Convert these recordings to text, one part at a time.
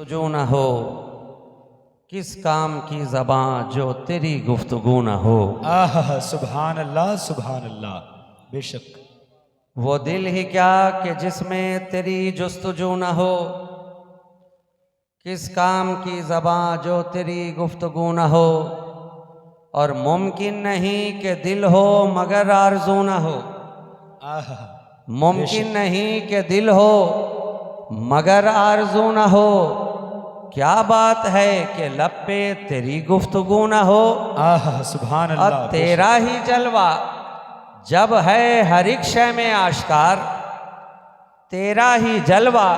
गुफ्तगू न हो, किस काम की ज़बां जो तेरी गुफ्तगू न हो। आहा सुभान अल्लाह बेशक। वो दिल ही क्या कि जिसमें तेरी जुस्तजू न हो, किस काम की ज़बां जो तेरी गुफ्तगू न हो। और मुमकिन नहीं कि दिल हो मगर आरज़ू न हो, आहा मुमकिन नहीं कि दिल हो मगर आरज़ू न हो। क्या बात है कि लब पे तेरी गुफ्तगू न हो। आहा सुभान और अल्लाह तेरा ही जलवा जब है हर एक शय में आश्कार, तेरा ही जलवा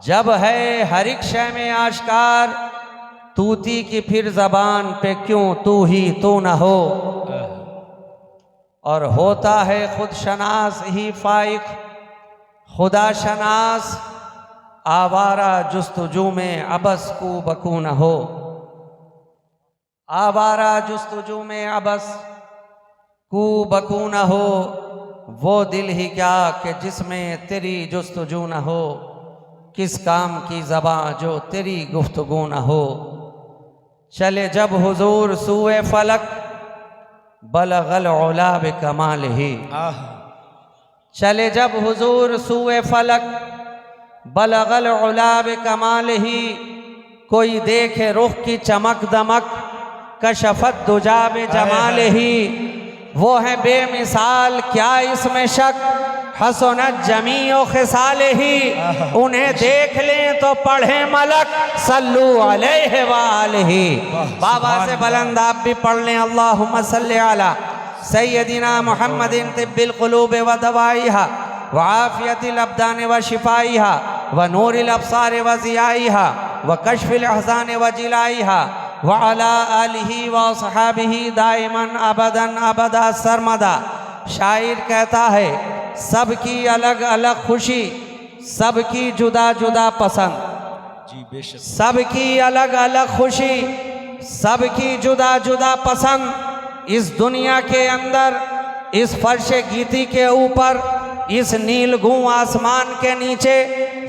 जब है हर एक शय में आश्कार। तूती की फिर ज़बान पे क्यों तू ही तू न हो। और होता है खुद शनास ही फाइक, खुदा शनास आवारा जुस्तजू में अबस कू बकू न हो। आवारा जुस्तजू में अबस कू बकू न हो। वो दिल ही क्या कि जिसमें तेरी जुस्तजू न हो, किस काम की ज़बां जो तेरी गुफ्तगू न हो। चले जब हुजूर सूए फलक बलगल औला बिकमाल ही। चले जब हुजूर सूए फलक बलगल औला बिकमाल ही। कोई देखे रुख की चमक दमक कशफत दुजा जमाल ही। वो है बेमिसाल क्या इसमें शक, हसनत जमीओ खिसाल ही। उन्हें देख लें तो पढ़े मलक सल्लु अलैहि व आलिही। बाबा से बुलंद आप भी पढ़ लें अल्लाहुम्मा सल्ली अला सय्यदिना मुहम्मदिन तिब्बिल कुलूब व दवाइहा व आफियतिल अब्दान व शिफाइहा व नूरिल अब्सार व ज़ियाइहा व कश्फिल अहज़ान व जिलाइहा व अला आलिही व सहाबिही दाइमन अबदन अबदा सरमदा। शायर कहता है सबकी अलग अलग खुशी, सबकी जुदा जुदा पसंद। जी बेशक। सबकी अलग अलग खुशी, सबकी जुदा जुदा पसंद। इस दुनिया के अंदर, इस फर्श गीती के ऊपर, इस नीलगूं आसमान के नीचे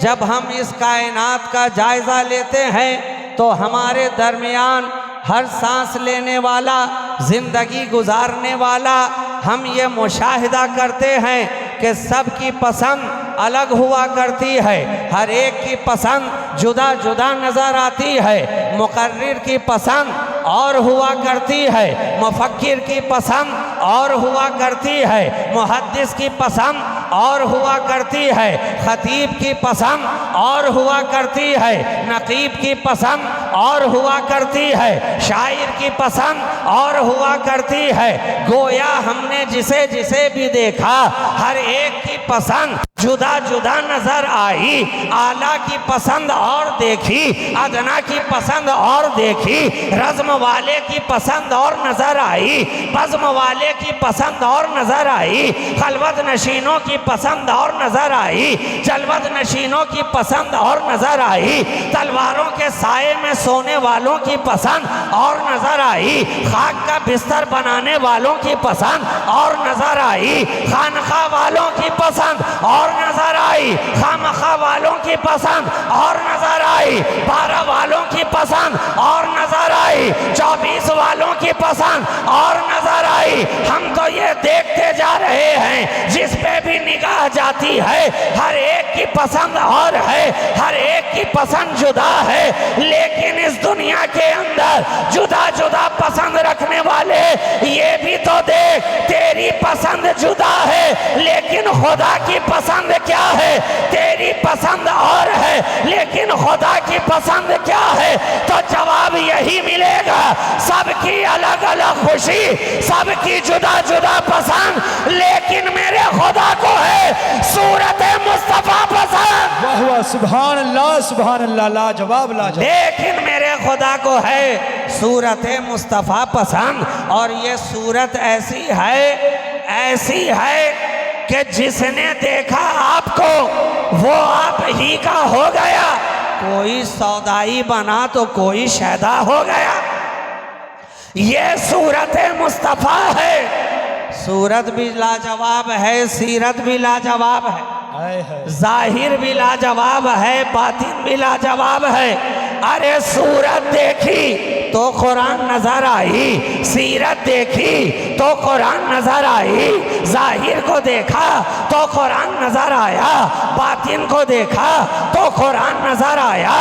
जब हम इस कायनात का जायज़ा लेते हैं तो हमारे दरमियान हर सांस लेने वाला, जिंदगी गुजारने वाला, हम ये मुशाहिदा करते हैं कि सबकी पसंद अलग हुआ करती है। हर एक की पसंद जुदा जुदा नज़र आती है। मुकर्रिर की पसंद और हुआ करती है, मुफक्किर की पसंद और हुआ करती है, मुहद्दिस की पसंद और हुआ करती है, खतीब की पसंद और हुआ करती है, नकीब की पसंद और हुआ करती है, शायर की पसंद और हुआ करती है। गोया हमने जिसे जिसे भी देखा हर एक की पसंद जुदा जुदा नजर आई। आला की पसंद और देखी, अदना की पसंद और देखी, रज़्म वाले की पसंद और नजर आई, बज़्म वाले की पसंद और नजर आई, खलवत नशीनों की पसंद और नजर आई, जलवत नशीनों की पसंद और नजर आई, तलवारों के साए में सोने वालों की पसंद और नजर आई, खाक का बिस्तर बनाने वालों की पसंद और नजर आई, खानखा वालों की पसंद और नजर आई, खामखा वालों की पसंद और नजर आई, 12 वालों की पसंद और नजर आई, 24 वालों की पसंद और नजर आई। हम तो ये देखते जा रहे हैं, जिस पे भी निगाह जाती है हर एक की पसंद और है, हर एक की पसंद जुदा है। लेकिन इस दुनिया के अंदर जुदा जुदा पसंद रखने वाले ये भी तो देख, तेरी पसंद जुदा है लेकिन खुदा की पसंद क्या है। तेरी पसंद और है लेकिन खुदा की पसंद क्या है। तो जवाब यही मिलेगा, सबकी अलग अलग खुशी, सबकी जुदा जुदा पसंद, लेकिन मेरे खुदा को है सूरत मुस्तफा पसंद। वाह वाह सुभान अल्लाह लाजवाब लाजवाब। लेकिन मेरे खुदा को है सूरत मुस्तफा पसंद। और ये सूरत ऐसी है कि जिसने देखा आपको वो आप ही का हो गया। कोई सौदाई बना तो कोई शैदा हो गया। ये सूरत मुस्तफा है। सूरत भी लाजवाब है, सीरत भी लाजवाब है। हाय हाय जाहिर भी लाजवाब है, बातिन भी लाजवाब है। अरे सूरत देखी तो कुरान नजर आई, सीरत देखी तो कुरान नजर आई, जाहिर को देखा तो कुरान नजर आया, बातिन को देखा तो कुरान नजर आया।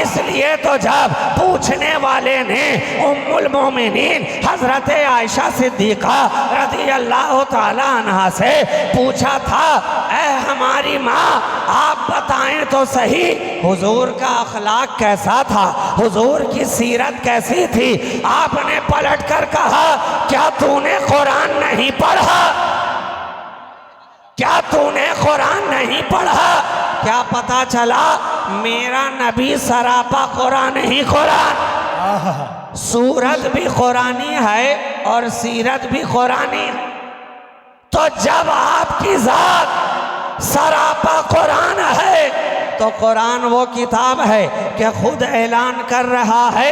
इसलिए तो जब पूछने वाले ने उम्मुल मोमिनीन हजरत आयशा सिद्दीका रज़ी अल्लाह ताला अन्हा से पूछा था, ऐ हमारी माँ आप बताएं तो सही हुजूर का अखलाक कैसा था, हुजूर की सीरत कैसी थी। आपने पलट कर कहा, क्या तूने कुरान नहीं पढ़ा, क्या तूने कुरान नहीं पढ़ा। क्या पता चला मेरा नबी सरापा कुरान ही कुरान, सूरत भी कुरानी है और सीरत भी कुरानी है। तो जब आपकी जात सरापा कुरान है तो कुरान वो किताब है कि खुद ऐलान कर रहा है,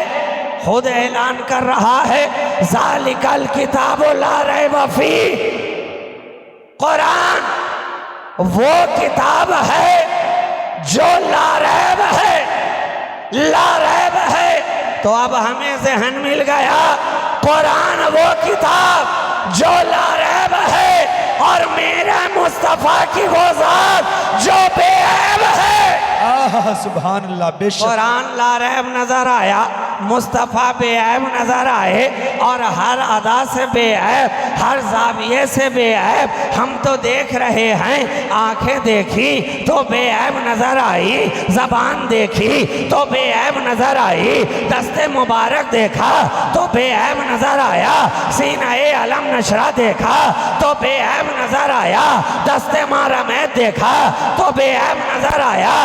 खुद ऐलान कर रहा है, ज़ालिकल किताबु ला रैब फी। कुरान वो किताब है जो ला रैब है, ला रैब है। तो अब हमें ज़हन मिल गया, कुरान वो किताब जो ला रैब है और मेरे मुस्तफ़ा की वो ज़ात जो बेऐब है। सुभान अल्लाह। बेशक कुरान लारैब नजर आया, मुस्तफ़ा बेऐब नजर आए और हर अदा से बेऐब, हर जाविये से बेऐब। हम तो देख रहे हैं, आंखें देखी तो बेऐब नजर आई, जबान देखी तो बेऐब नजर आई, दस्ते मुबारक देखा तो बेऐब नजर आया, सीना-ए अलम नशरा देखा तो बेऐब नजर आया, दस्ते मारमैत देखा तो बेऐब नजर आया,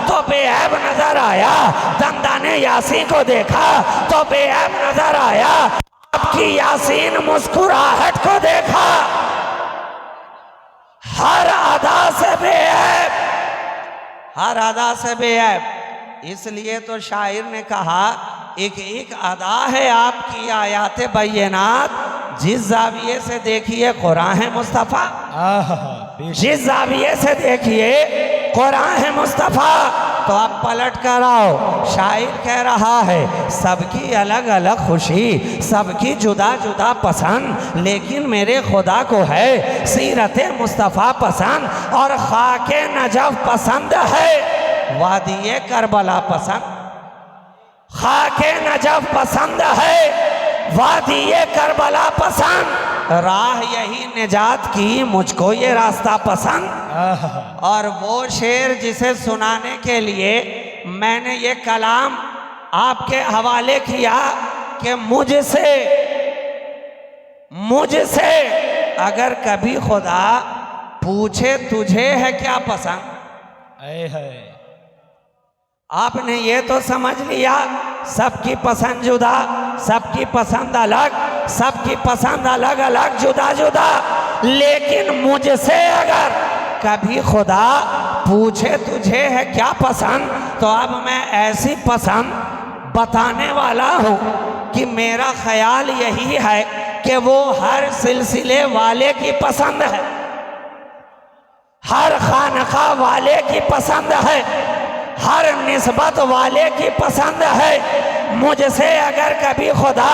तो बेऐब नजर आया, दंदाने यासीन को देखा तो बेऐब नजर आया, आपकी यासीन मुस्कुराहट को देखा, हर अदा से बेऐब, हर अदा से बेऐब। इसलिए तो शायर ने कहा, एक एक अदा है आपकी आयात बैनात, जिस जाविये से देखिए कुरान है मुस्तफ़ा, जिस जाविये से देखिए कुरान है मुस्तफ़ा। तो आप पलट कर आओ, शायर कह रहा है सबकी अलग अलग खुशी, सबकी जुदा जुदा पसंद, लेकिन मेरे खुदा को है सीरत मुस्तफ़ा पसंद और खाके नजफ पसंद है, वादिये करबला पसंद, खाके नजफ पसंद है, वादिये करबला पसंद, राह यही निजात की मुझको ये रास्ता पसंद। और वो शेर जिसे सुनाने के लिए मैंने ये कलाम आपके हवाले किया कि मुझसे अगर कभी खुदा पूछे तुझे है क्या पसंद, आपने ये तो समझ लिया सबकी पसंद जुदा, सबकी पसंद अलग, सबकी पसंद अलग अलग जुदा जुदा। लेकिन मुझसे अगर कभी खुदा पूछे तुझे है क्या पसंद, तो अब मैं ऐसी पसंद बताने वाला हूँ कि मेरा ख्याल यही है कि वो हर सिलसिले वाले की पसंद है, हर खानका वाले की पसंद है, हर निस्बत वाले की पसंद है। मुझसे अगर कभी खुदा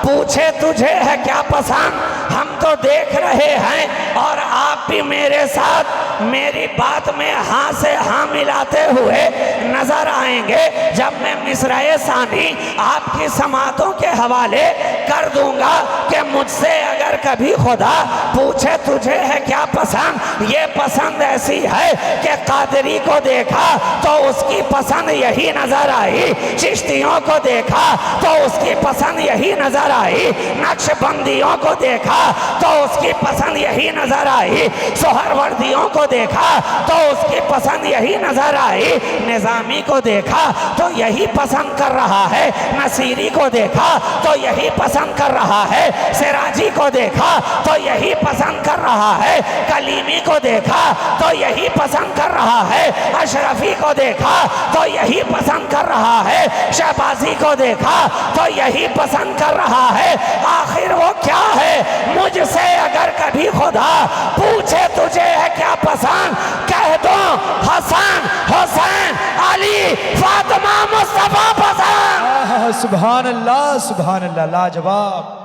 पूछे तुझे है क्या पसंद, हम तो देख रहे हैं और आप भी मेरे साथ मेरी बात में हाँ से हाँ मिलाते हुए नजर आएंगे जब मैं मिसराए सानी आपकी समातों के हवाले कर दूंगा कि मुझसे अगर कभी खुदा पूछे तुझे है क्या पसंद, ये पसंद ऐसी है कि कादरी को देखा तो उसकी पसंद यही नजर आई, चिश्तियों को देखा तो उसकी पसंद यही नजर आई, नक्शबंदियों को देखा तो उसकी पसंद यही नजर आई, सोहरवर्दियों को देखा तो उसकी पसंद यही नजर आई, निजामी को देखा तो यही पसंद कर रहा है, नसीरी को देखा तो यही पसंद पसंद कर रहा है, सिराजी को देखा तो यही पसंद कर रहा है, कलीमी को देखा तो यही पसंद कर रहा है, अशरफी को देखा तो यही पसंद कर रहा है, शहबाजी को देखा तो यही पसंद कर रहा है। आखिर वो क्या है? मुझसे अगर कभी खुदा पूछे तुझे है क्या पसंद, कह दो हसन, हुसैन, अली, फातिमा, मुस्तफा पसंद। सुभान अल्लाह, लाजवाब।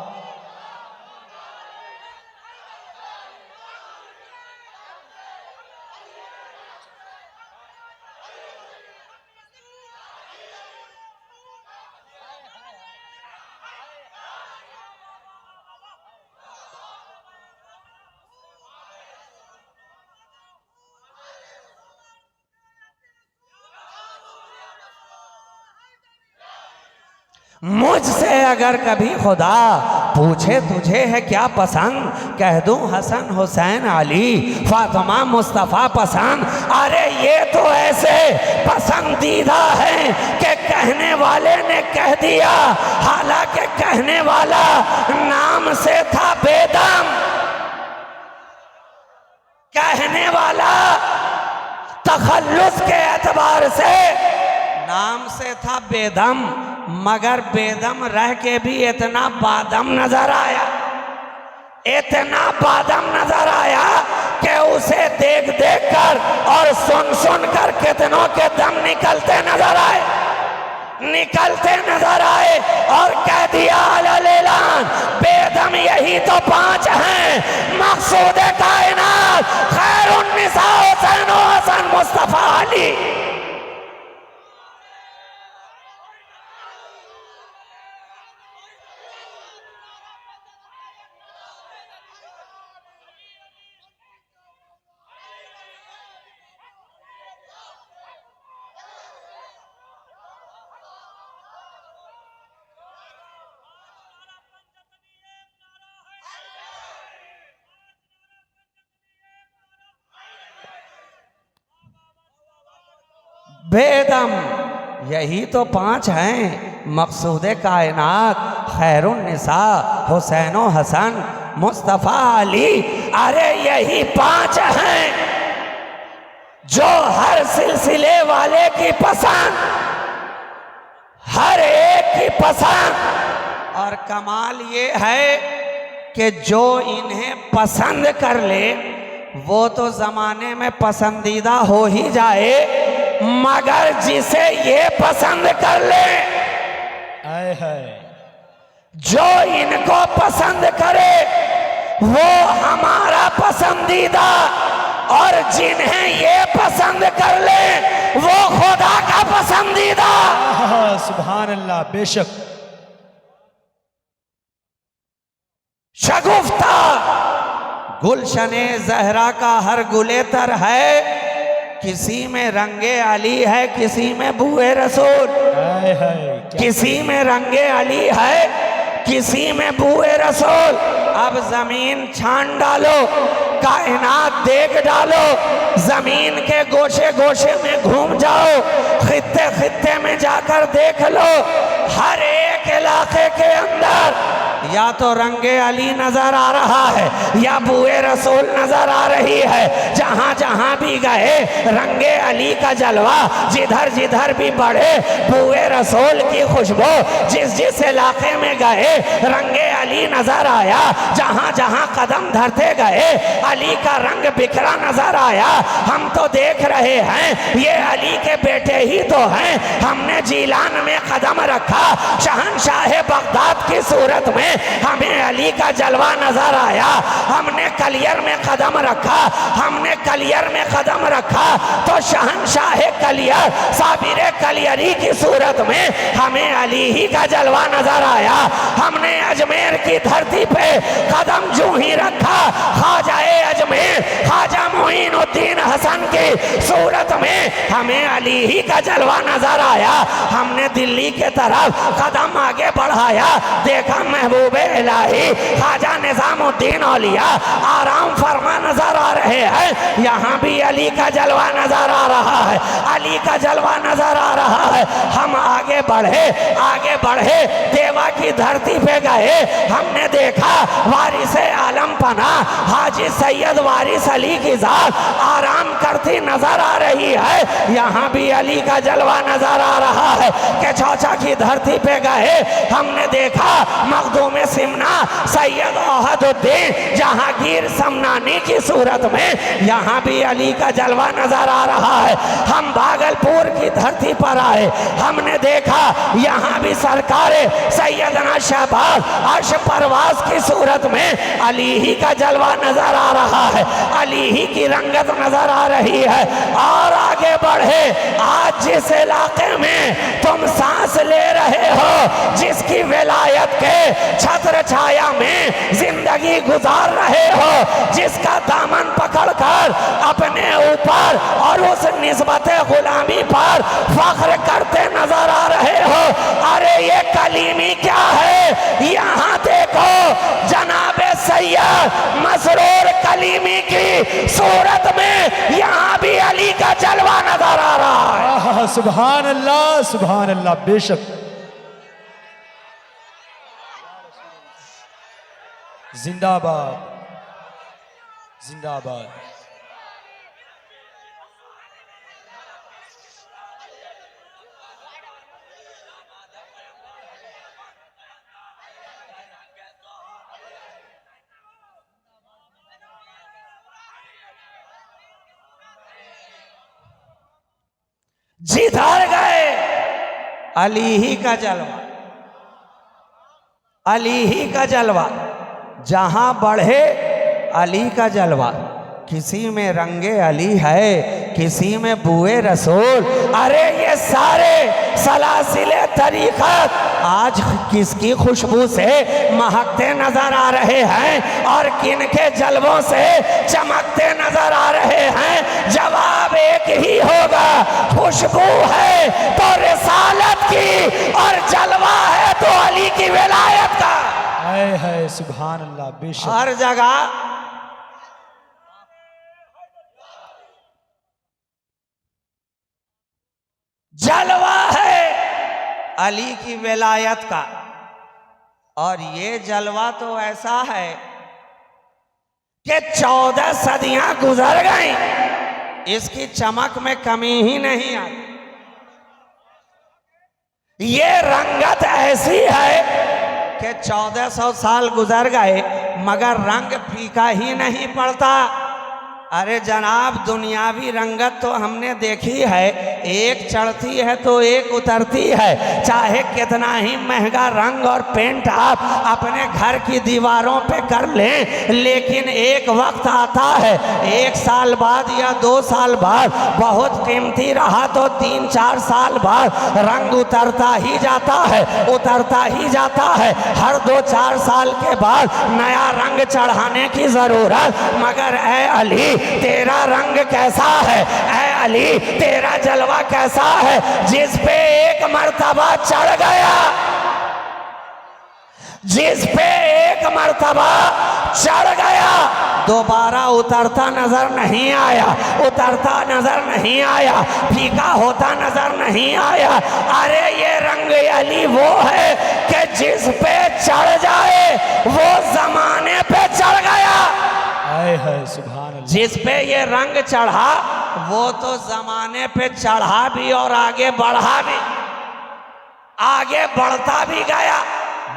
मुझसे अगर कभी खुदा पूछे तुझे है क्या पसंद, कह दूं हसन, हुसैन, अली, फातिमा, मुस्तफ़ा पसंद। अरे ये तो ऐसे पसंदीदा है कि कहने वाले ने कह दिया, हालांकि कहने वाला नाम से था बेदम, कहने वाला तखल्लुस के एतबार से नाम से था बेदम, मगर बेदम रह के भी इतना बादम नजर आया, इतना बादम नजर आया कि उसे देख देख कर और सुन सुन कर कितनों के दम निकलते नजर आए, निकलते नजर आए। और कह दिया अलैलान, बेदम यही तो 5 हैं, मकसूद कायनात, खैरुन निसा, हुसैन, हसन, मुस्तफा, अली। बेदम यही तो 5 हैं, मकसूद कायनात, खैरुन निसा, हुसैन, हसन, मुस्तफ़ा, अली। अरे यही 5 हैं जो हर सिलसिले वाले की पसंद, हर एक की पसंद। और कमाल ये है कि जो इन्हें पसंद कर ले वो तो जमाने में पसंदीदा हो ही जाए, मगर जिसे ये पसंद कर ले, आए हाय, जो इनको पसंद करे वो हमारा पसंदीदा, और जिन्हें ये पसंद कर ले वो खुदा का पसंदीदा। सुभान अल्लाह, बेशक। शगुफ्ता गुलशने जहरा का हर गुलेतर है, किसी में रंगे अली है, किसी में बूए रसूल, किसी में रंगे अली है, किसी में बूए रसूल। अब जमीन छान डालो, कायनात देख डालो, जमीन के गोशे गोशे में घूम जाओ, खित्ते खित्ते में जाकर देख लो, हर एक इलाके के अंदर या तो रंगे अली नजर आ रहा है या बूए रसूल नजर आ रही है। जहां जहां भी गए रंगे अली का जलवा, जिधर जिधर भी बढ़े बूए रसूल की खुशबू, जिस जिस इलाके में गए रंगे अली नजर आया, जहां जहां कदम धरते गए अली का रंग बिखरा नजर आया। हम तो देख रहे हैं ये अली के बेटे ही तो हैं। हमने जीलान में कदम रखा, शहंशाह बगदाद की सूरत में हमें अली का जलवा नजर आया। हमने कलियर में कदम रखा, हमने कलियर में कदम रखा तो शहंशाह कलियर, साबिर कलियरी की सूरत में हमें अली ही का जलवा नजर आया। हमने अजमेर की धरती पे कदम जूं ही रखा, ख्वाजाए अजमेर ख्वाजा मोइनुद्दीन हसन की सूरत में हमें अली ही का जलवा नजर आया। हमने दिल्ली के तरफ कदम आगे बढ़ाया, देखा महबूबे इलाही ख्वाजा निजामुद्दीन औलिया आराम फरमा नजर आ रहे हैं। यहाँ भी अली का जलवा नजर आ रहा है, अली का जलवा नजर आ रहा है। हम आगे बढ़े देवा की धरती पे गए, हमने देखा वारिस आलम पना हाजी सैयद वारिस अली की जात आराम करती नजर आ रही है। यहाँ भी अली का जलवा नजर आ रहा है कि चौचा की धरती पे गए, हमने देखा मखदूम सिमना सैयद अहदुद्दीन जहांगीर समनानी की सूरत में यहाँ भी अली का जलवा नजर आ रहा है। हम भागलपुर की धरती पर आए, हमने देखा यहाँ भी सरकार सैयदना शहबाज अर्श परवाज की सूरत में अली ही का जलवा नजर आ रहा है, अली ही की रंगत नजर आ रही है। और आगे बढ़े, आज जिस इलाके में तुम सांस ले रहे हो, जिसकी विलायत के छत्र छाया में जिंदगी गुजार रहे हो, जिसका दामन पकड़कर अपने ऊपर और उस निस्बत गुलामी पर फख्र करते नजर आ रहे हो, अरे ये कलीमी क्या है? यहाँ देखो जनाबे सैयद मसरूर कलीमी की सूरत में यहाँ भी अली का जलवा नजर आ रहा है। सुभान अल्लाह बेशक। जिंदाबाद जिंदाबाद। जिधर गए अली ही का जलवा, अली ही का जलवा, जहां बढ़े अली का जलवा। किसी में रंगे अली है, किसी में बुए रसूल, अरे ये सारे सलासिले तरीक़त आज किसकी खुशबू से महकते नजर आ रहे हैं और किन के जलवों से चमकते नजर आ रहे हैं? जवाब एक ही होगा, खुशबू है तो रिसालत की और जलवा है तो अली की विलायत का। है सुभान अल्लाह बेशक। हर जगह जलवा है अली की विलायत का। और ये जलवा तो ऐसा है कि 14 सदियां गुजर गई, इसकी चमक में कमी ही नहीं आई। ये रंगत ऐसी है कि 1400 साल गुजर गए मगर रंग फीका ही नहीं पड़ता। अरे जनाब, दुनियावी रंगत तो हमने देखी है, एक चढ़ती है तो एक उतरती है। चाहे कितना ही महंगा रंग और पेंट आप अपने घर की दीवारों पे कर लें, लेकिन एक वक्त आता है, 1 साल बाद या 2 साल बाद, बहुत कीमती रहा तो 3-4 साल बाद रंग उतरता ही जाता है, उतरता ही जाता है। हर 2-4 साल के बाद नया रंग चढ़ाने की जरूरत। मगर ऐ अली तेरा रंग कैसा है? ऐ अली तेरा जलवा कैसा है? जिस पे एक मर्तबा चढ़ गया, जिस पे एक मर्तबा चढ़ गया, दोबारा उतरता नजर नहीं आया, उतरता नजर नहीं आया, फीका होता नजर नहीं आया। अरे ये रंग अली वो है कि जिस पे चढ़ जाए वो जमाने पे चढ़ गया। है सुभान अल्लाह। जिस पे ये रंग चढ़ा वो तो जमाने पे चढ़ा भी और आगे बढ़ा भी, आगे बढ़ता भी गया,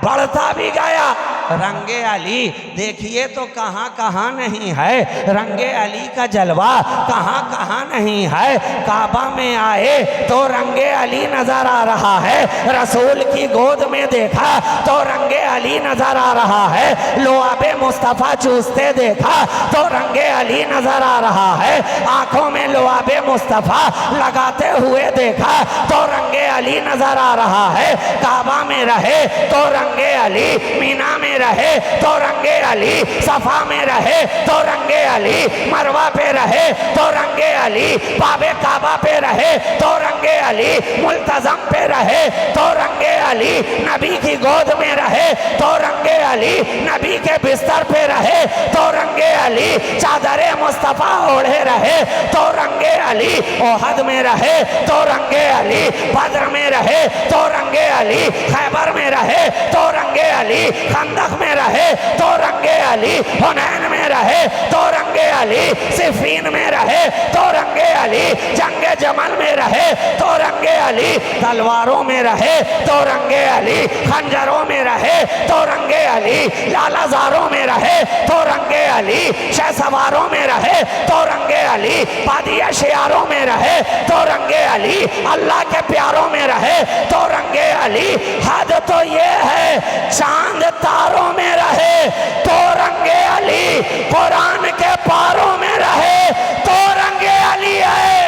बढ़ता भी गया। रंगे अली देखिए तो कहाँ कहाँ नहीं है, रंगे अली का जलवा कहाँ कहाँ नहीं है। काबा में आए तो रंगे अली नजर आ रहा है, रसूल की गोद में देखा तो रंगे अली नजर आ रहा है, लुआबे मुस्तफ़ा चूसते देखा तो रंगे अली नजर आ रहा है, आंखों में लुआबे मुस्तफ़ा लगाते हुए देखा तो रंगे अली नजर आ रहा है। काबा में रहे तो रंगे अली, मीना में रहे तो रंगे अली, सफा में रहे तो रंगे अली, मरवा पे रहे तो रंगे अली, बाबे काबा पे रहे तो रंगे अली, मुल्तजम पे रहे तो रंगे अली, नबी की गोद में रहे तो रंगे अली, नबी के बिस्तर पे रहे तो रंगे अली, चादरे मुस्तफा ओढ़े रहे तो रंगे अली, ओहद में रहे तो रंगे अली, बद्र में रहे तो रंगे अली, खैबर में रहे तो रंगे अली, खंदक में रहे तो रंगे अली, हुनैन में रहे तो रंगे अली, सिफीन में रहे तो रंगे अली, जंगे जमल में रहे तो रंगे अली, तलवारों में रहे तो रंगे अली, खंजरों में रहे तो रंगे अली, लालाजारों में रहे तो रंगे अली, शहसवारों में रहे तो रंगे अली, बादिया शियारों में रहे तो रंगे अली, अल्लाह के प्यारों में रहे तो रंगे अली। हद तो ये है चांद तारों में रहे तो रंगे अली, कुरान के पारों में रहे तो रंगे अली है।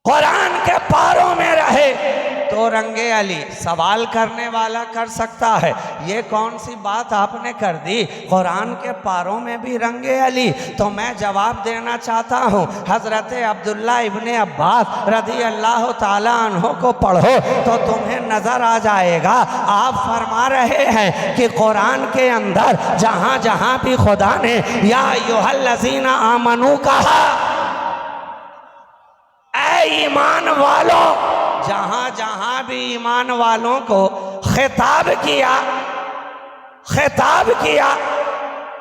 कुरान के पारों में रहे तो रंगे अली। सवाल करने वाला कर सकता है ये कौन सी बात आपने कर दी, कुरान के पारों में भी रंगे अली। तो मैं जवाब देना चाहता हूँ, हजरत अब्दुल्ला इब्ने अब्बास रज़ी अल्लाह ताला अन्हो को पढ़ो तो तुम्हें नजर आ जाएगा। आप फरमा रहे हैं कि कुरान के अंदर जहाँ जहाँ भी खुदा ने या अय्युहल्लज़ीना आमनू कहा, ईमान वालों, जहां जहां भी ईमान वालों को खिताब किया,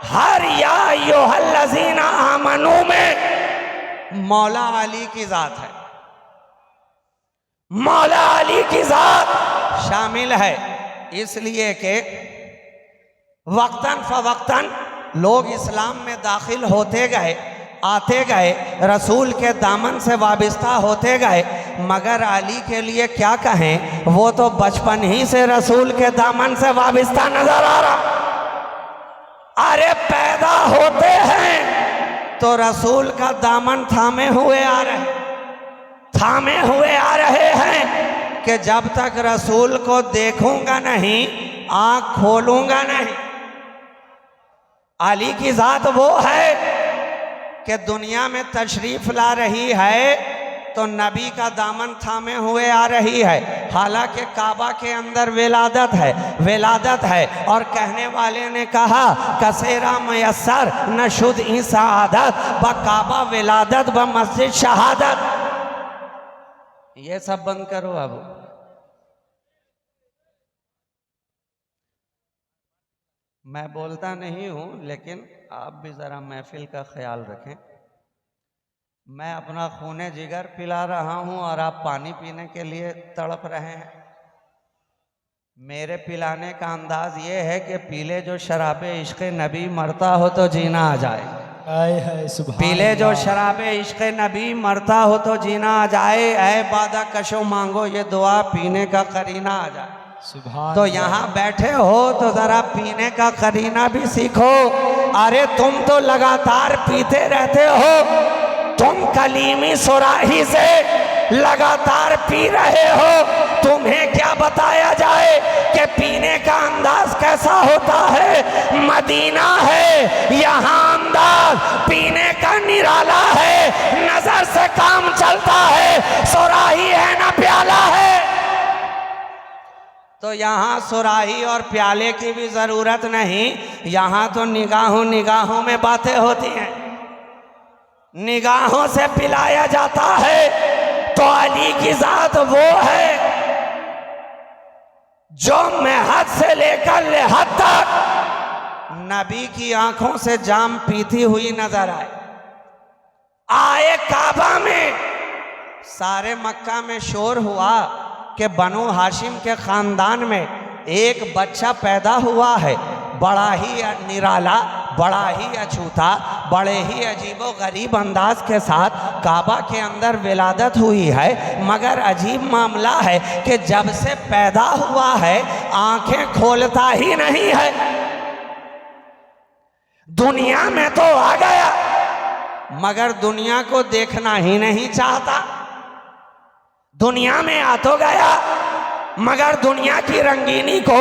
हर या अय्युहल्लज़ीना आमनू में मौला अली की जात है, मौला अली की जात शामिल है। इसलिए कि वक्तन फवक्तन लोग इस्लाम में दाखिल होते गए, आते गए, रसूल के दामन से वाबिस्ता होते गए, मगर अली के लिए क्या कहें, वो तो बचपन ही से रसूल के दामन से वाबिस्ता नजर आ रहा। अरे पैदा होते हैं तो रसूल का दामन थामे हुए आ रहे हैं कि जब तक रसूल को देखूंगा नहीं, आंख खोलूंगा नहीं। अली की जात वो है कि दुनिया में तशरीफ ला रही है तो नबी का दामन थामे हुए आ रही है। हालांकि काबा के अंदर विलादत है और कहने वाले ने कहा कसेरा मयसर न शुद्ध ई सआदत ब काबा विलादत ब मस्जिद शहादत। ये सब बंद करो। अब मैं बोलता नहीं हूँ, लेकिन आप भी ज़रा महफिल का ख्याल रखें। मैं अपना खूने जिगर पिला रहा हूँ और आप पानी पीने के लिए तड़प रहे हैं। मेरे पिलाने का अंदाज ये है कि पीले जो शराबे इश्क़ नबी, मरता हो तो जीना आ जाए। पीले जो शराबे इश्क़ नबी, मरता हो तो जीना आ जाए। ऐ बादा कशो मांगो ये दुआ, पीने का करीना आ जाए। तो यहाँ बैठे हो तो जरा पीने का करीना भी सीखो। अरे तुम तो लगातार पीते रहते हो, तुम कलीमी सुराही से लगातार पी रहे हो। तुम्हें क्या बताया जाए कि पीने का अंदाज कैसा होता है? मदीना है, यहाँ अंदाज पीने का निराला है। नजर से काम चलता है, सुराही है ना प्याला है। तो यहाँ सुराही और प्याले की भी जरूरत नहीं, यहाँ तो निगाहों में बातें होती हैं, निगाहों से पिलाया जाता है। तो अली की जात वो है जो महद से लेकर लेहद तक नबी की आंखों से जाम पीती हुई नजर आए काबा में। सारे मक्का में शोर हुआ कि बनु हाशिम के खानदान में एक बच्चा पैदा हुआ है, बड़ा ही निराला, बड़ा ही अछूता, बड़े ही अजीबो गरीब अंदाज के साथ काबा के अंदर विलादत हुई है। मगर अजीब मामला है कि जब से पैदा हुआ है आंखें खोलता ही नहीं है। दुनिया में तो आ गया मगर दुनिया को देखना ही नहीं चाहता। दुनिया में आ तो गया मगर दुनिया की रंगीनी को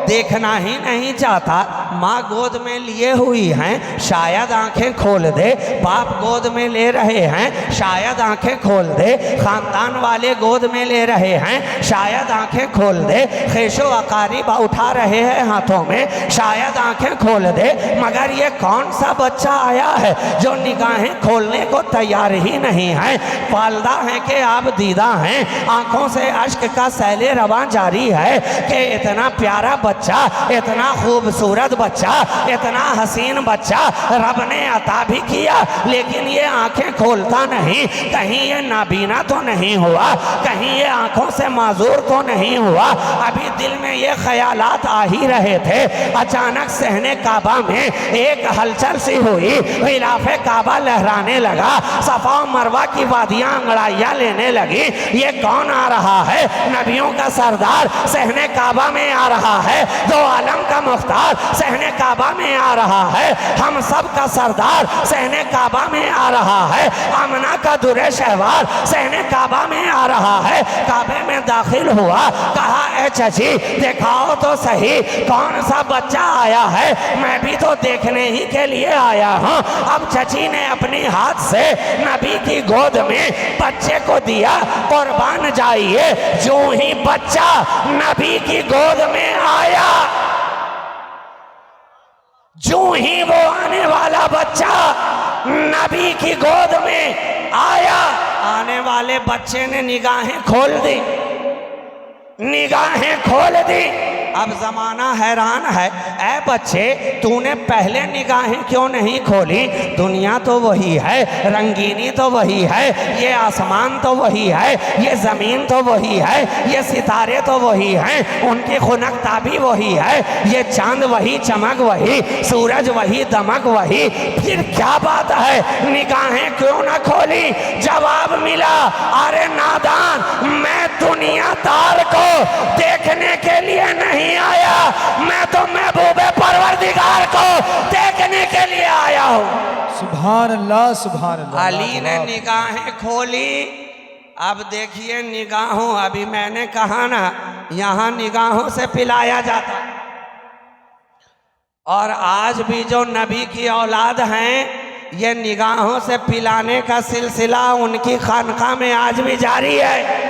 देखना ही नहीं चाहता। माँ गोद में लिए हुई हैं, शायद आंखें खोल दे। बाप गोद में ले रहे हैं, शायद आंखें खोल दे। खानदान वाले गोद में ले रहे हैं, शायद आंखें खोल दे। खेशो अकारीब उठा रहे हैं हाथों में, शायद आंखें खोल दे। मगर ये कौन सा बच्चा आया है जो निगाहें खोलने को तैयार ही नहीं है। वालदा हैं कि आप दीदा हैं, आंखों से अश्क का सैले रवां जारी है कि इतना प्यारा बच्चा, इतना खूबसूरत बच्चा, इतना हसीन बच्चा रब ने अता भी किया, लेकिन ये आंखें खोलता नहीं। कहीं ये नाबीना तो नहीं हुआ, कहीं ये आंखों से माजूर तो नहीं हुआ। अभी दिल में ये ख्यालात आ ही रहे थे, अचानक सहने काबा में एक हलचल सी हुई, खिलाफे काबा लहराने लगा, सफा मरवा की वादियां अंगड़ाइयां लेने लगी। ये कौन आ रहा है? नबियों का सरदार सहने काबा में आ रहा है, दो आलम का मुख्तार सहने काबा में आ रहा है, हम सब का सरदार सहने काबा में आ रहा है, आमना का दुरे शहवार सहने काबा में आ रहा है। काबे में दाखिल हुआ, कहा ए चची दिखाओ तो सही कौन सा बच्चा आया है, मैं भी तो देखने ही के लिए आया हूँ। अब चची ने अपनी हाथ से नबी की गोद में बच्चे को दिया, कुर्बान जाइए। जो ही बच्चा नबी की गोद में आया, जो ही वो आने वाला बच्चा नबी की गोद में आया, आने वाले बच्चे ने निगाहें खोल दी, निगाहें खोल दी। अब जमाना हैरान है, ऐ बच्चे तूने पहले निगाहें क्यों नहीं खोली? दुनिया तो वही है, रंगीनी तो वही है, ये आसमान तो वही है, ये ज़मीन तो वही है, ये सितारे तो वही हैं, उनकी खुनकता भी वही है, ये चांद वही, चमक वही, सूरज वही, दमक वही। फिर क्या बात है, निगाहें क्यों ना खोली? जवाब मिला, अरे नादान, मैं दुनिया तार को देखने के लिए नहीं आया, मैं तो महबूबे परवरदिगार को देखने के लिए आया हूं। सुभान अल्लाह, सुभान अल्लाह। अली ने निगाहें खोली। अब देखिए निगाहों, अभी मैंने कहा ना यहां निगाहों से पिलाया जाता, और आज भी जो नबी की औलाद हैं ये निगाहों से पिलाने का सिलसिला उनकी खानका में आज भी जारी है,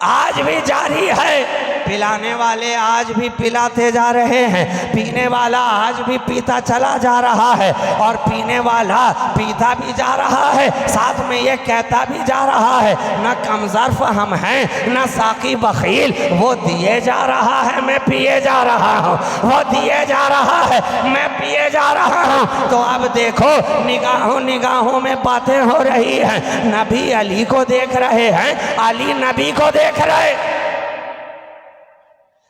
आज भी जारी है। पिलाने वाले आज भी पिलाते जा रहे हैं, पीने वाला आज भी पीता चला जा रहा है, और पीने वाला पीता भी जा रहा है, साथ में ये कहता भी जा रहा है, न कमज़र्फ हम हैं न साकी बखील, वो दिए जा रहा है मैं पिए जा रहा हूँ, वो दिए जा रहा है मैं पिए जा रहा हूँ। तो अब देखो निगाहों निगाहों में बातें हो रही हैं, नबी अली को देख रहे हैं, अली नबी को देख रहे,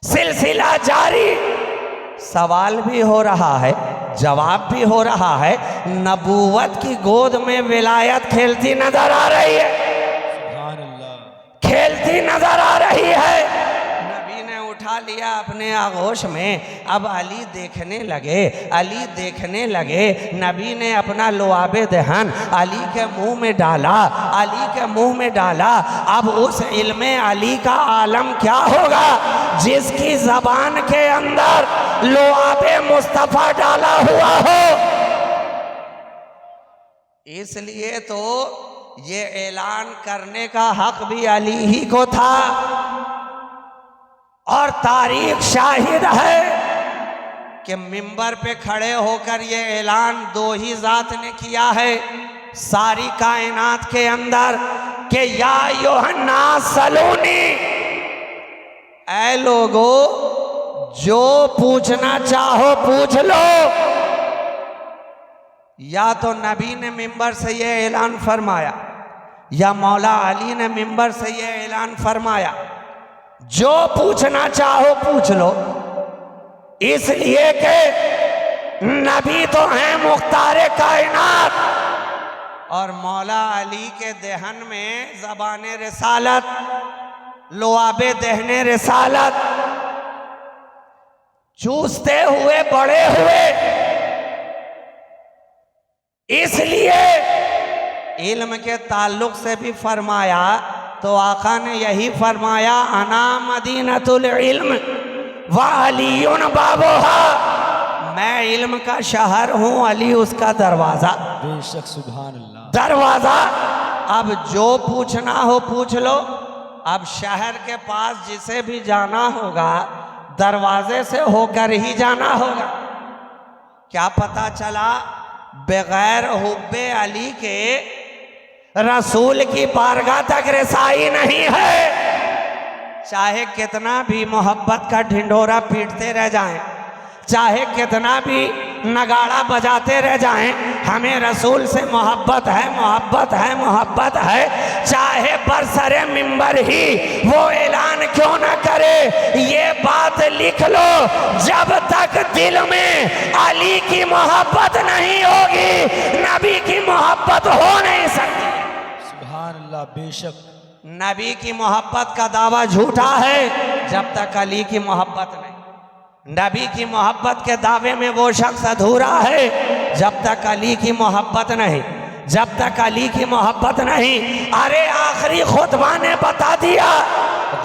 सिलसिला जारी। सवाल भी हो रहा है, जवाब भी हो रहा है, नबूवत की गोद में विलायत खेलती नजर आ रही है, सुभान अल्लाह, खेलती नजर आ रही है। नबी ने उठा लिया अपने आगोश में, अब अली देखने लगे, अली देखने लगे। नबी ने अपना लुआबे दहन अली के मुंह में डाला, अली के मुंह में डाला। अब उस इल्मे अली का आलम क्या होगा जिसकी जबान के अंदर लुआबे मुस्तफा डाला हुआ हो। इसलिए तो ये ऐलान करने का हक भी अली ही को था, और तारीख शाहिद है कि मिंबर पे खड़े होकर ये ऐलान दो ही जात ने किया है सारी कायनात के अंदर कि या यूहन्ना सलूनी, ऐ लोगो जो पूछना चाहो पूछ लो। या तो नबी ने मिंबर से ये ऐलान फरमाया, या मौला अली ने मिंबर से ये ऐलान फरमाया, जो पूछना चाहो पूछ लो। इसलिए कि नबी तो हैं मुख्तार कायनात। और मौला अली के दहन में ज़बान रिसालत, लुआबे दहने रिसालत चूसते हुए बड़े हुए, इसलिए इल्म के ताल्लुक से भी फरमाया तो आका ने यही फरमाया, अना मदीनतुल इल्म व अलीयुन बाबुहा, मैं इल्म का शहर हूँ, अली उसका दरवाजा। बेशक सुभान अल्लाह। दरवाजा। अब जो पूछना हो पूछ लो। अब शहर के पास जिसे भी जाना होगा दरवाजे से होकर ही जाना होगा। क्या पता चला बगैर हुब्बे अली के रसूल की बारगाह तक रसाई नहीं है। चाहे कितना भी मोहब्बत का ढिंढोरा पीटते रह जाएं, चाहे कितना भी नगाड़ा बजाते रह जाएं, हमें रसूल से मोहब्बत है, मोहब्बत है, मोहब्बत है। चाहे बरसरे मिंबर ही वो ऐलान क्यों ना करे, ये बात लिख लो, जब तक दिल में अली की मोहब्बत नहीं होगी नबी की मोहब्बत हो नहीं सकती। सुभान अल्लाह। बेशक नबी की मोहब्बत का दावा झूठा है जब तक अली की मोहब्बत नहीं। नबी की मोहब्बत के दावे में वो शख्स अधूरा है जब तक अली की मोहब्बत नहीं, जब तक अली की मोहब्बत नहीं। अरे आखिरी खुतबा ने बता दिया,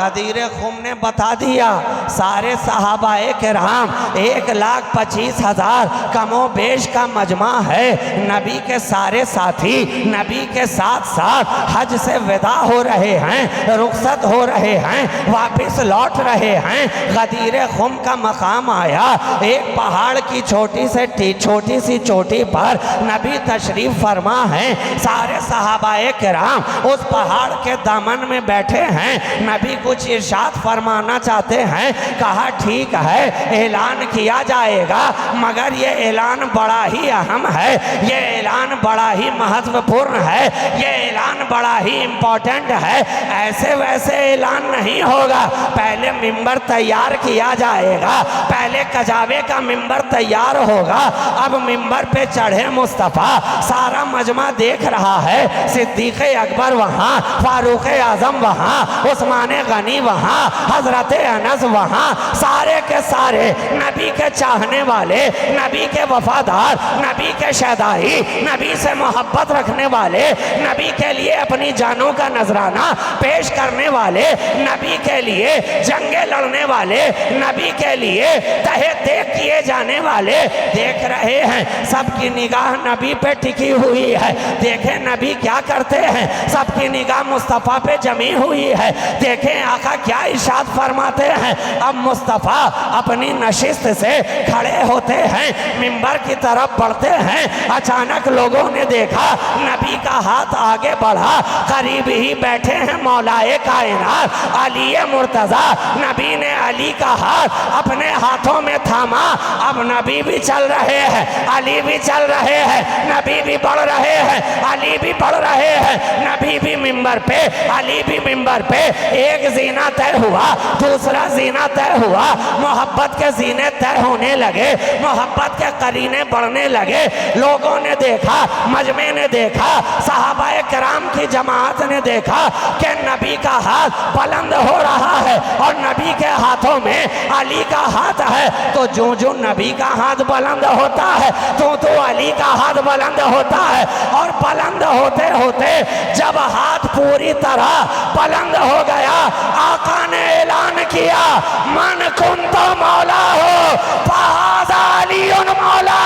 गदीर खुम ने बता दिया, सारे सहाबाए किराम 1,25,000 कमो बेश का मजमा है। नबी के सारे साथी नबी के साथ साथ हज से विदा हो रहे हैं, रुखसत हो रहे हैं, वापस लौट रहे हैं। गदीर खुम का मकाम आया, एक पहाड़ की छोटी सी चोटी पर नबी तशरीफ फरमा है। सारे सहाबाए किराम उस पहाड़ के दामन में बैठे हैं। नबी कुछ इरशाद फरमाना चाहते हैं। कहा ठीक है ऐलान किया जाएगा, मगर ये ऐलान बड़ा ही अहम है, ये ऐलान बड़ा ही महत्वपूर्ण है, ये ऐलान बड़ा ही इम्पोर्टेंट है। ऐसे वैसे ऐलान नहीं होगा, पहले मिंबर तैयार किया जाएगा, पहले कजावे का मिंबर तैयार होगा। अब मिंबर पे चढ़े मुस्तफ़ा, सारा मजमा देख रहा है। सिद्दीक़ अकबर वहाँ, फारूक आजम वहाँ, उस्मान गनी वहाँ, हजरत अनस वहाँ, सारे के सारे नबी के चाहने वाले, नबी के वफादार, नबी के शहदाई, नबी से मोहब्बत रखने वाले, नबी के लिए अपनी जानों का नजराना पेश करने वाले, नबी के लिए जंगे लड़ने वाले, नबी के लिए तहे देख किए जाने वाले देख रहे हैं। सबकी निगाह नबी पे टिकी हुई है। देखें नबी क्या करते हैं, सबकी निगाह मुस्तफ़ा पे जमी हुई है। देखें आका क्या इरशाद फरमाते हैं। अब मुस्तफ़ा अपनी नशिस्त से खड़े होते हैं, मिंबर की तरफ बढ़ते हैं। अचानक लोगों ने देखा नबी का हाथ आगे बढ़ा, करीब ही बैठे हैं मौलाए कायनात अली मुर्तज़ा। नबी ने अली का हाथ अपने हाथों में थामा। अब नबी भी चल रहे हैं, अली भी चल रहे हैं, नबी भी बढ़ रहे हैं, अली भी बढ़ रहे हैं। नबी भी मिंबर पे, अली भी मिंबर पे। एक जीना तय हुआ, दूसरा जीना तय हुआ, मोहब्बत के जीने तय होने लगे, मोहब्बत के करीने बढ़ने लगे। लोगों ने देखा, मजमे ने देखा, सहाबाए किराम की जमात ने देखा कि नबी का हाथ बुलंद हो रहा है और नबी के हाथों में अली का हाथ है। तो जो जो नबी का हाथ बुलंद होता है तो अली का हाथ बुलंद होता है। और बुलंद होते होते जब हाथ पूरी तरह बुलंद हो गया, आका ने ऐलान किया, मन कुंत मौला हो फहाज़ा अलीयुन मौला।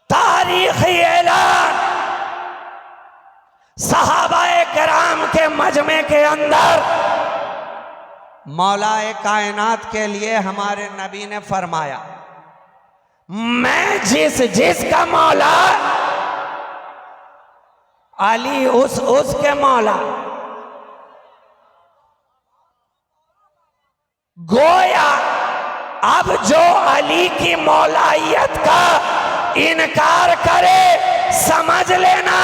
तारीखी ऐलान सहाबाए किराम के मजमे के अंदर मौलाए कायनात के लिए हमारे नबी ने फरमाया, मैं जिसका मौला, अली उसके मौला। गोया अब जो अली की मौलाइयत का इनकार करे, समझ लेना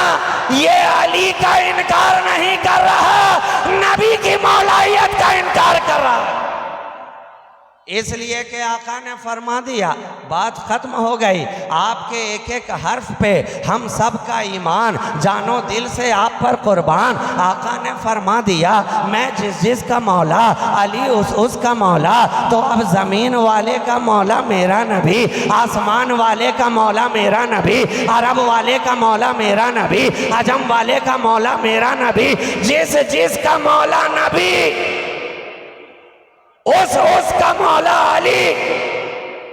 ये अली का इनकार नहीं कर रहा, नबी की मौलाइयत का इनकार कर रहा है। इसलिए कि आका ने फरमा दिया, बात खत्म हो गई। आपके एक एक हर्फ पे हम सब का ईमान, जानो दिल से आप पर कुर्बान। आका ने फरमा दिया, मैं जिसका मौला, अली उसका मौला। तो अब ज़मीन वाले का मौला मेरा नबी, आसमान वाले का मौला मेरा नबी, अरब वाले का मौला मेरा नबी, अजम वाले का मौला मेरा नबी। जिसका मौला नबी, उसका मौला अली।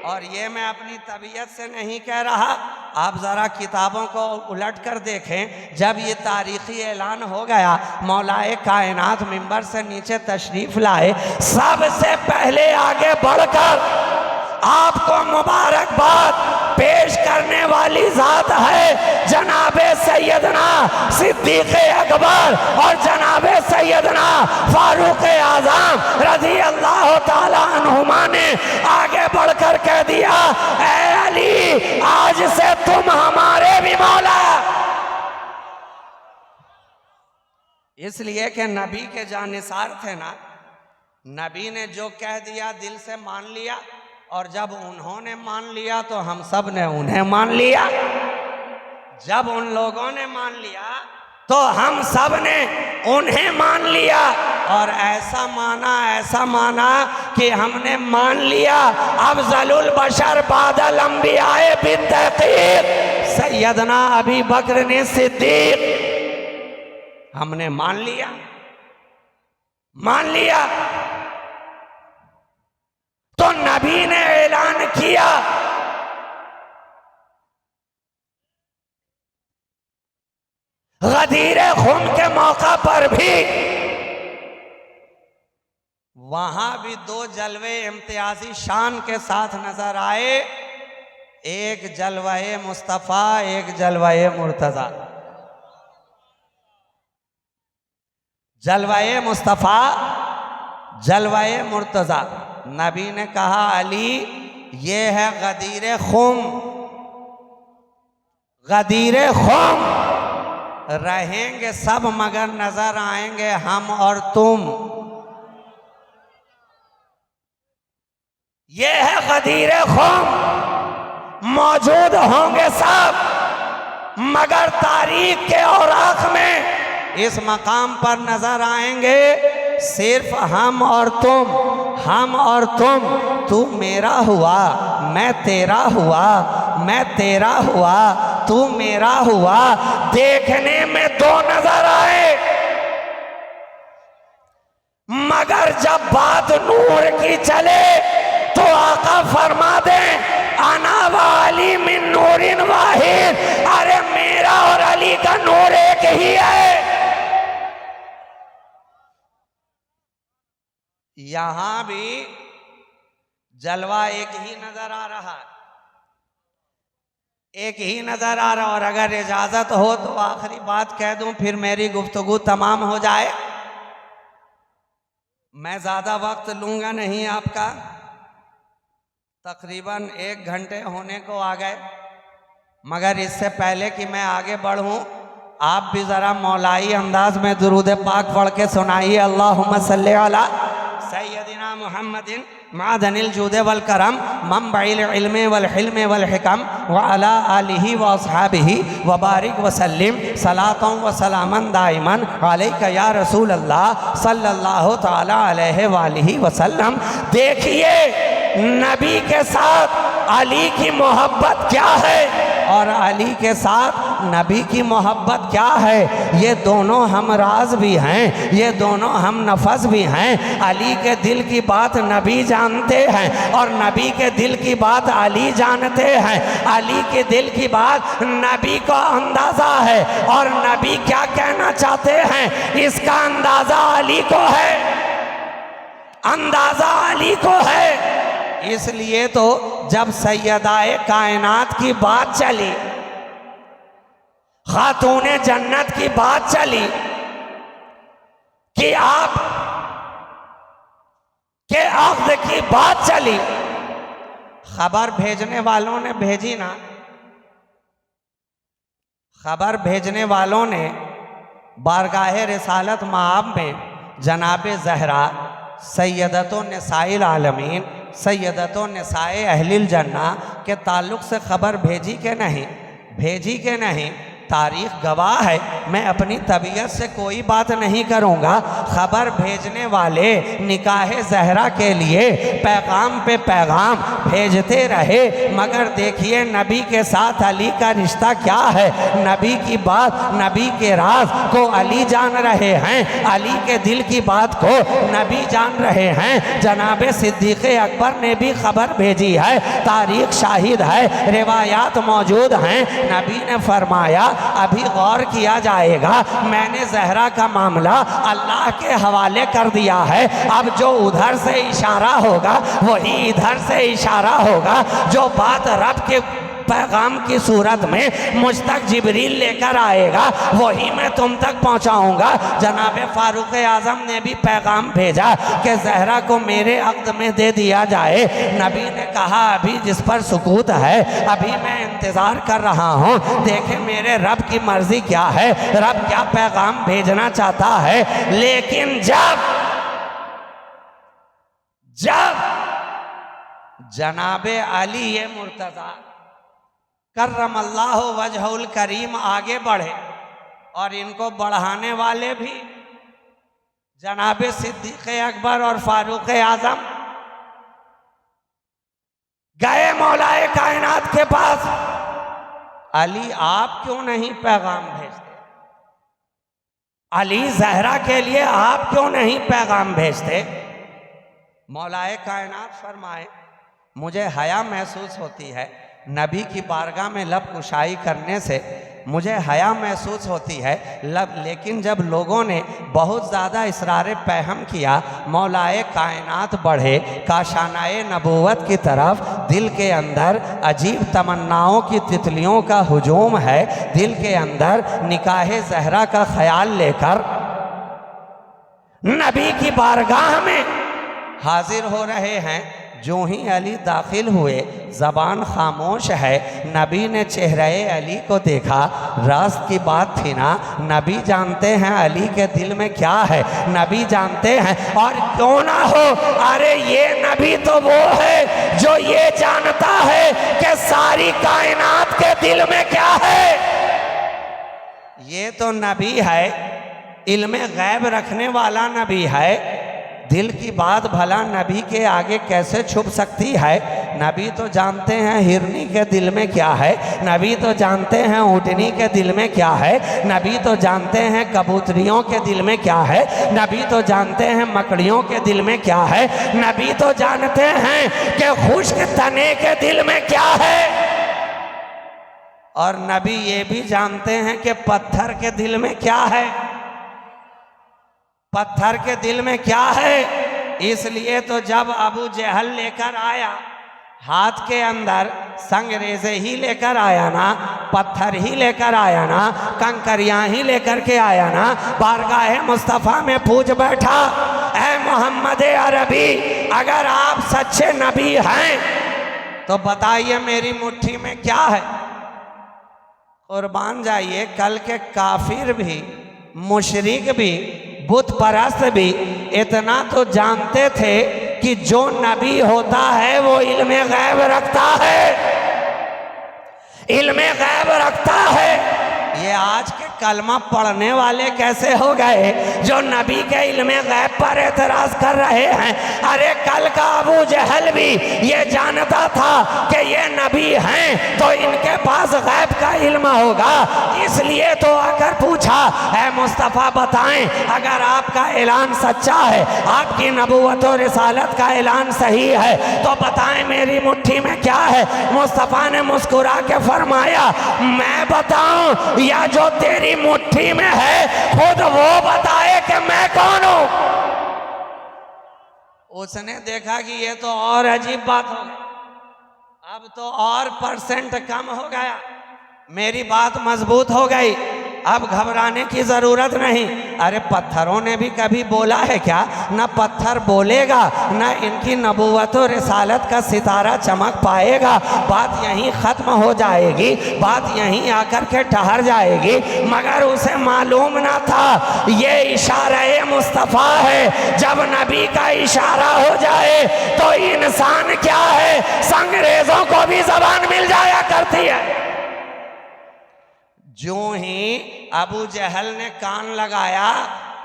और ये मैं अपनी तबीयत से नहीं कह रहा, आप ज़रा किताबों को उलट कर देखें। जब ये तारीख़ी ऐलान हो गया, मौलाए कायनात मिंबर से नीचे तशरीफ़ लाए, सबसे पहले आगे बढ़कर आपको मुबारकबाद पेश करने वाली ज़ात है जनाबे सैयदना सिद्दीक़ अकबर और जनाबे सैयदना फारूक आज़म रज़ी अल्लाह ताला अन्हुमा ने आगे बढ़कर कह दिया, ऐ अली आज से तुम हमारे भी मौला। इसलिए कि नबी के जानिसार थे ना, नबी ने जो कह दिया दिल से मान लिया, और जब उन्होंने मान लिया तो हम सब ने उन्हें मान लिया। जब उन लोगों ने मान लिया तो हम सब ने उन्हें मान लिया। और ऐसा माना कि हमने मान लिया अफजलुल बशर बादल अंबियाए बित्तहक़ीक़ सैयदना अबी बकर ने सिद्दीक़, हमने मान लिया। तो नबी ने ऐलान किया, गदीरे खुम के मौका पर भी वहां भी दो जलवे इम्तियाजी शान के साथ नजर आए, एक जलवाए मुस्तफ़ा, एक जलवाए मुर्तज़ा। जलवाए मुस्तफ़ा, जलवाए मुर्तज़ा। नबी ने कहा, अली ये है गदीरे खुम। गदीरे खुम रहेंगे सब मगर नजर आएंगे हम और तुम। ये है गदीरे खुम, मौजूद होंगे सब मगर तारीख के औराख में इस मकाम पर नजर आएंगे सिर्फ हम और तुम, हम और तुम। तू मेरा हुआ, मैं तेरा हुआ, मैं तेरा हुआ, तू मेरा हुआ। देखने में दो नजर आए मगर जब बात नूर की चले तो आका फरमा दे, अना व अली मिन नूरिन वाहिद। अरे मेरा और अली का नूर एक ही है। यहां भी जलवा एक ही नजर आ रहा है, एक ही नजर आ रहा। और अगर इजाजत हो तो आखिरी बात कह दूं, फिर मेरी गुफ्तगू तमाम हो जाए। मैं ज्यादा वक्त लूंगा नहीं आपका, तकरीबन 1 घंटे होने को आ गए। मगर इससे पहले कि मैं आगे बढ़ूं, आप भी जरा मौलाई अंदाज में दुरूद पाक पढ़ के सुनाइए। अल्लाहुम्मा सल्ली अला सैयदिना मुहम्मदिन मादनिल जूद वल करम मंबइल इल्म वल हिल्म वल हिकम व अला आलिहि व अस्हाबिहि व बारिक व सल्लिम सलातों व सलामन दाइमन अलैका या रसूल अल्लाह सल्लल्लाहु ताला अलैहि वालिहि वसल्लम। देखिए नबी के साथ अली की मोहब्बत क्या है और अली के साथ नबी की मोहब्बत क्या है। ये दोनों हम राज भी हैं, ये दोनों हम नफस भी हैं। अली के दिल की बात नबी जानते हैं और नबी के दिल की बात अली जानते हैं। अली के दिल की बात नबी को अंदाज़ा है और नबी क्या कहना चाहते हैं इसका अंदाज़ा अली को है, अंदाज़ा अली को है। इसलिए तो जब सैयदाए कायनात की बात चली, खातूने जन्नत की बात चली कि आप के अख्द की बात चली, खबर भेजने वालों ने भेजी ना, खबर भेजने वालों ने बारगाह रिसालत माब में जनाब ज़हरा सैयदतो निसाइल आलमीन सैयदतो निसाए अहलिल जन्ना के ताल्लुक़ से खबर भेजी के नहीं, भेजी के नहीं। तारीख गवाह है, मैं अपनी तबीयत से कोई बात नहीं करूँगा। खबर भेजने वाले निकाह ज़हरा के लिए पैगाम पे पैगाम भेजते रहे, मगर देखिए नबी के साथ अली का रिश्ता क्या है। नबी की बात, नबी के राज को अली जान रहे हैं, अली के दिल की बात को नबी जान रहे हैं। जनाब सिद्दीक़ अकबर ने भी खबर भेजी है, तारीख शाहिद है, रिवायात मौजूद हैं। नबी ने फरमाया अभी गौर किया जाएगा, मैंने ज़हरा का मामला अल्लाह के हवाले कर दिया है। अब जो उधर से इशारा होगा वही इधर से इशारा होगा। जो बात रब के पैगाम की सूरत में मुझ तक जिब्रील लेकर आएगा वही मैं तुम तक पहुंचाऊंगा। जनाब फारूक आज़म ने भी पैगाम भेजा कि ज़हरा को मेरे अक़्द में दे दिया जाए। नबी ने कहा अभी जिस पर सुकूत है, अभी मैं इंतज़ार कर रहा हूँ, देखे मेरे रब की मर्ज़ी क्या है, रब क्या पैगाम भेजना चाहता है। लेकिन जब जनाबे अली ये मुर्तज़ा कर्रमल्लाहु वजहुल करीम आगे बढ़े और इनको बढ़ाने वाले भी जनाबे सिद्दीक़ अकबर और फारूक आज़म गए मौलाए कायनात के पास, अली आप क्यों नहीं पैगाम भेजते, अली ज़हरा के लिए आप क्यों नहीं पैगाम भेजते। मौलाए कायनात फरमाए मुझे हया महसूस होती है, नबी की बारगाह में लब कुशाई करने से मुझे हया महसूस होती है लब, लेकिन जब लोगों ने बहुत ज़्यादा इसरार पैहम किया, मौलाए कायनात बढ़े काशानाए नबूवत की तरफ, दिल के अंदर अजीब तमन्नाओं की तितलियों का हुजूम है, दिल के अंदर निकाह ज़हरा का ख्याल लेकर नबी की बारगाह में हाजिर हो रहे हैं। जो ही अली दाखिल हुए ज़बान खामोश है, नबी ने चेहरे अली को देखा, राज की बात थी ना, नबी जानते हैं अली के दिल में क्या है, नबी जानते हैं। और क्यों ना हो, अरे ये नबी तो वो है जो ये जानता है कि सारी कायनात के दिल में क्या है। ये तो नबी है, इल्मे गैब रखने वाला नबी है, दिल की बात भला नबी के आगे कैसे छुप सकती है। नबी तो जानते हैं हिरनी के दिल में क्या है, नबी तो जानते हैं ऊँटनी के दिल में क्या है, नबी तो जानते हैं कबूतरियों के दिल में क्या है, नबी तो जानते हैं मकड़ियों के दिल में क्या है, नबी तो जानते हैं कि खुश्क तने के दिल में क्या है। और नबी ये भी जानते हैं कि पत्थर के दिल में क्या है, पत्थर के दिल में क्या है। इसलिए तो जब अबू जहल लेकर आया, हाथ के अंदर संगरेज़े ही लेकर आया ना, पत्थर ही लेकर आया ना, कंकरियाँ ही लेकर के आया ना, बारगाह मुस्तफ़ा में पूछ बैठा, ऐ मोहम्मद अरबी अगर आप सच्चे नबी हैं तो बताइए मेरी मुट्ठी में क्या है। कुर्बान जाइए, कल के काफिर भी, मुशरिक भी, बुत परस्त भी इतना तो जानते थे कि जो नबी होता है वो इल्मे गैब रखता है, इल्मे गैब रखता है। ये आज के कलमा पढ़ने वाले कैसे हो गए जो नबी के इल्मे गैब पर एतराज़ कर रहे हैं। अरे कल का अबू जहल भी ये जानता था कि ये नबी हैं तो इनके पास गैब का इल्म होगा, इसलिए तो आकर पूछा, है मुस्तफ़ा बताएं अगर आपका ऐलान सच्चा है, आपकी नबूवत और रिसालत का ऐलान सही है तो बताएं मेरी मुट्ठी में क्या है। मुस्तफ़ा ने मुस्कुरा के फरमाया, मैं बताऊं या जो तेरी मुट्ठी में है खुद वो बताए कि मैं कौन हूं। उसने देखा कि ये तो और अजीब बात हो गई, अब तो और परसेंट कम हो गया, मेरी बात मजबूत हो गई, अब घबराने की जरूरत नहीं। अरे पत्थरों ने भी कभी बोला है क्या? ना पत्थर बोलेगा, ना इनकी नबूवत और रिसालत का सितारा चमक पाएगा। बात यहीं खत्म हो जाएगी, बात यहीं आकर के ठहर जाएगी। मगर उसे मालूम ना था ये इशारा मुस्तफ़ा है। जब नबी का इशारा हो जाए तो इंसान क्या है, संगरेजों को भी जबान मिल जाया करती है। जो ही अबू जहल ने कान लगाया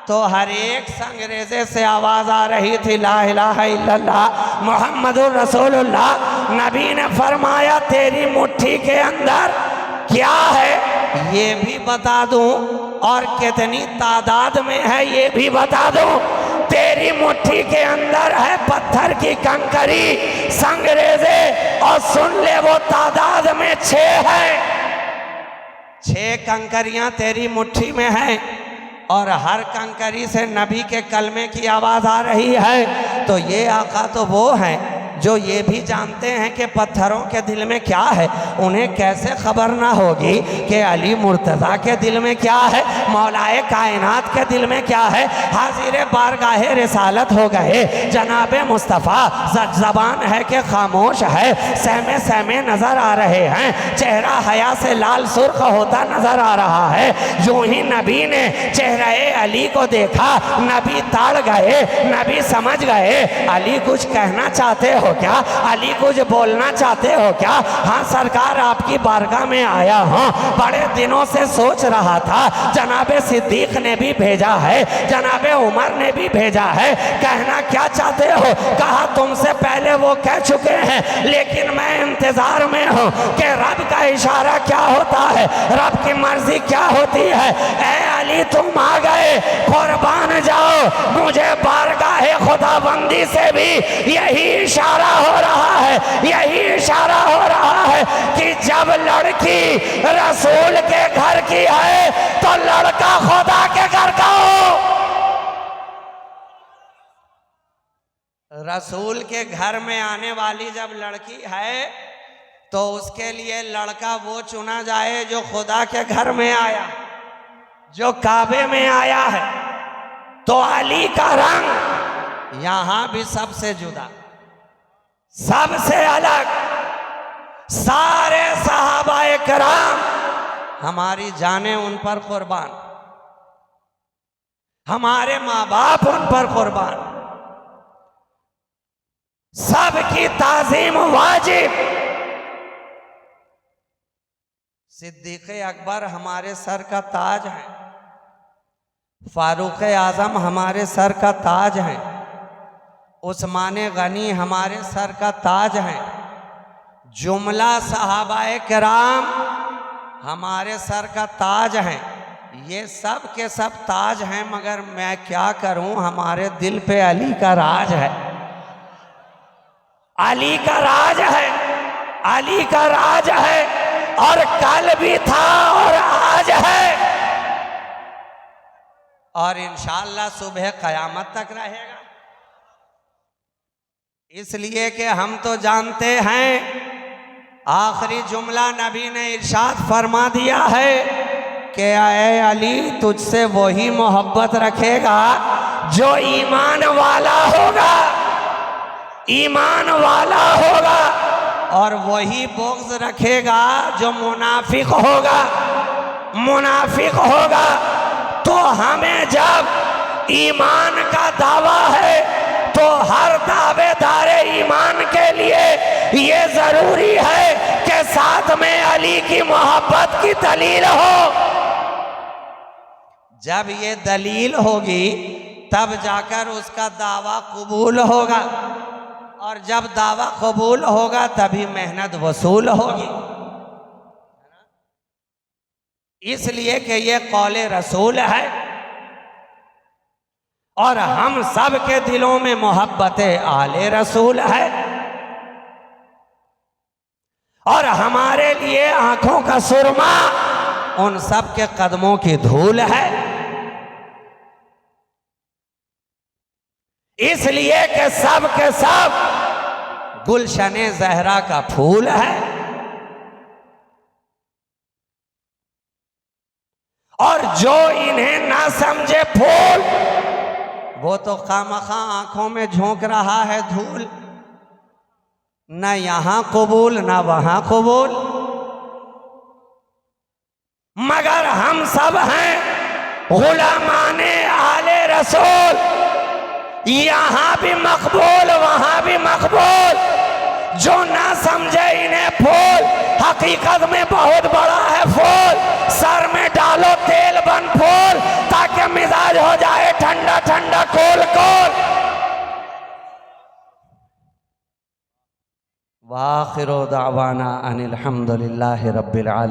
तो हर एक संगरेजे से आवाज आ रही थी, ला इलाहा इल्लल्लाह मुहम्मदुर रसूलुल्लाह। नबी ने फरमाया तेरी मुट्ठी के अंदर क्या है ये भी बता दूं, और कितनी तादाद में है ये भी बता दूं। तेरी मुट्ठी के अंदर है पत्थर की कंकरी, संगरेजे, और सुन ले वो तादाद में 6 है। 6 कंकरियां तेरी मुट्ठी में हैं और हर कंकरी से नबी के कलमे की आवाज़ आ रही है। तो ये आका तो वो हैं जो ये भी जानते हैं कि पत्थरों के दिल में क्या है। उन्हें कैसे खबर ना होगी कि अली मुर्तज़ा के दिल में क्या है, मौलाए कायनात के दिल में क्या है। हाजिर बारगाहे रिसालत हो गए जनाब मुस्तफ़ा, ज़बान है कि खामोश है, सहमे सहमे नज़र आ रहे हैं, चेहरा हया से लाल सुर्ख होता नज़र आ रहा है। यूं ही नबी ने चेहरे अली को देखा, नबी ताड़ गए, नबी समझ गए अली कुछ कहना चाहते हो क्या, अली कुछ बोलना चाहते हो क्या। हाँ सरकार आपकी बारगाह में आया हूँ, बड़े दिनों से सोच रहा था। जनाबे सिद्दीक ने भी भेजा है, जनाबे उमर ने भी भेजा है, कहना क्या चाहते हो। कहा तुमसे पहले वो कह चुके हैं, लेकिन मैं इंतजार में हूँ कि रब का इशारा क्या होता है, रब की मर्जी क्या होती है। ऐ अली तुम आ गए, कुर्बान जाओ, मुझे बारगाह खुदाबंदी से भी यही इशारा हो रहा है, यही इशारा हो रहा है कि जब लड़की रसूल के घर की है तो लड़का खुदा के घर का हो। रसूल के घर में आने वाली जब लड़की है तो उसके लिए लड़का वो चुना जाए जो खुदा के घर में आया, जो काबे में आया है। तो अली का रंग यहां भी सबसे जुदा, सबसे अलग। सारे सहाबाए कराम हमारी जानें उन पर कुर्बान, हमारे माँ बाप उन पर कुर्बान, सबकी ताजीम वाजिब। सिद्दीक़ अकबर हमारे सर का ताज है, फारूक आजम हमारे सर का ताज है, उस्मान गनी हमारे सर का ताज है, जुमला सहाबाए किराम हमारे सर का ताज है। ये सब के सब ताज हैं, मगर मैं क्या करूं, हमारे दिल पे अली का राज है, अली का राज है, अली का राज है। और कल भी था और आज है, और इंशाअल्लाह सुबह क़यामत तक रहेगा। इसलिए कि हम तो जानते हैं, आखिरी जुमला नबी ने इरशाद फरमा दिया है कि ऐ अली तुझसे वही मोहब्बत रखेगा जो ईमान वाला होगा, ईमान वाला होगा, और वही बुग़्ज़ रखेगा जो मुनाफिक होगा, मुनाफिक होगा। तो हमें जब ईमान का दावा है तो हर दावेदार ईमान के लिए ये जरूरी है कि साथ में अली की मोहब्बत की दलील हो। जब ये दलील होगी तब जाकर उसका दावा कबूल होगा, और जब दावा कबूल होगा तभी मेहनत वसूल होगी। इसलिए कि ये कौले रसूल है, और हम सब के दिलों में मोहब्बत आले रसूल है, और हमारे लिए आंखों का सुरमा उन सब के कदमों की धूल है। इसलिए कि सब के सब गुलशने जहरा का फूल है। और जो इन्हें ना समझे फूल, वो तो खामखा आंखों में झोंक रहा है धूल, न यहां कबूल न वहां कबूल। मगर हम सब हैं गुलामाने आले रसूल, यहां भी मकबूल वहां भी मकबूल। जो ना समझे इन्हें फूल, हकीकत में बहुत बड़ा है फूल। सर में डालो तेल बन फूल, ताकि मिजाज हो जाए ठंडा ठंडा कोल कोल। वाखिरो दावाना अनिल हम्दुलिल्लाहि रब्बिल आलमीन।